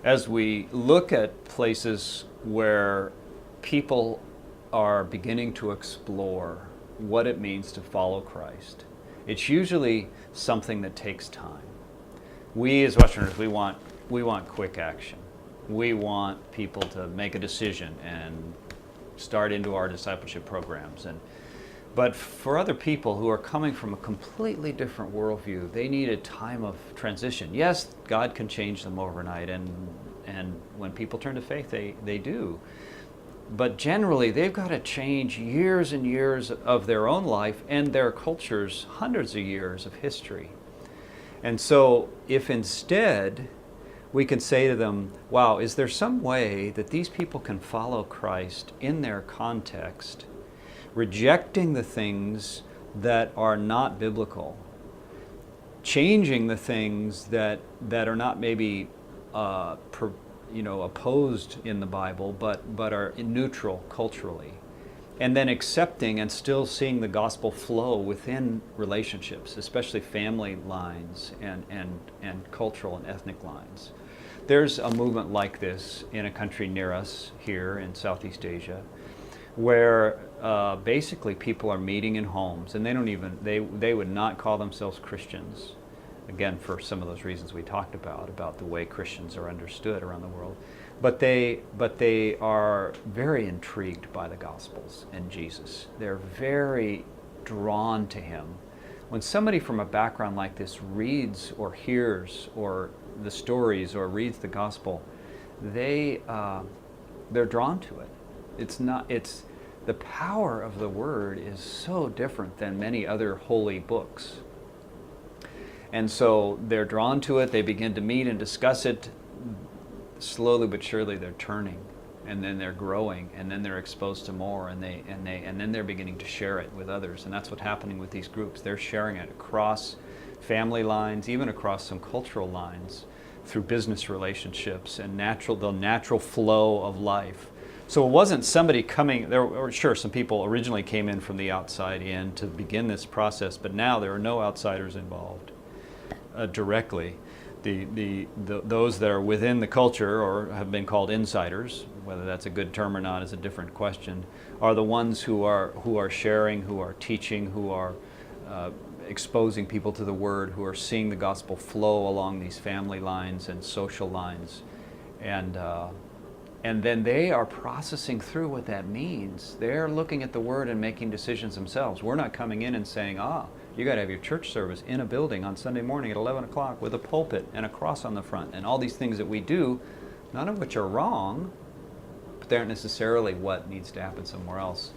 as we look at places where people are beginning to explore what it means to follow Christ, it's usually something that takes time. We as Westerners, we want quick action. We want people to make a decision and start into our discipleship programs. But for other people who are coming from a completely different worldview, they need a time of transition. Yes, God can change them overnight, and when people turn to faith, they do. But generally, they've got to change years and years of their own life and their culture's hundreds of years of history. And so if instead we can say to them, wow, is there some way that these people can follow Christ in their context, rejecting the things that are not biblical, changing the things that are not maybe opposed in the Bible, but are neutral culturally, and then accepting and still seeing the gospel flow within relationships, especially family lines and cultural and ethnic lines. There's a movement like this in a country near us here in Southeast Asia, where basically people are meeting in homes, and they would not call themselves Christians, again for some of those reasons we talked about the way Christians are understood around the world. But they are very intrigued by the Gospels and Jesus. They're very drawn to Him. When somebody from a background like this reads or hears or the stories or reads the Gospel, they're drawn to it. The power of the Word is so different than many other holy books. And so they're drawn to it. They begin to meet and discuss it. Slowly but surely they're turning, and then they're growing, and then they're exposed to more, and then they're beginning to share it with others. And that's what's happening with these groups. They're sharing it across family lines, even across some cultural lines, through business relationships and the natural flow of life. So it wasn't somebody coming there, or sure, some people originally came in from the outside in to begin this process, but now there are no outsiders involved directly. Those that are within the culture or have been called insiders, whether that's a good term or not is a different question, are the ones who are sharing, who are teaching, who are exposing people to the Word, who are seeing the gospel flow along these family lines and social lines, and then they are processing through what that means. They're looking at the Word and making decisions themselves. We're not coming in and saying, you got to have your church service in a building on Sunday morning at 11 o'clock with a pulpit and a cross on the front and all these things that we do, none of which are wrong, but they aren't necessarily what needs to happen somewhere else.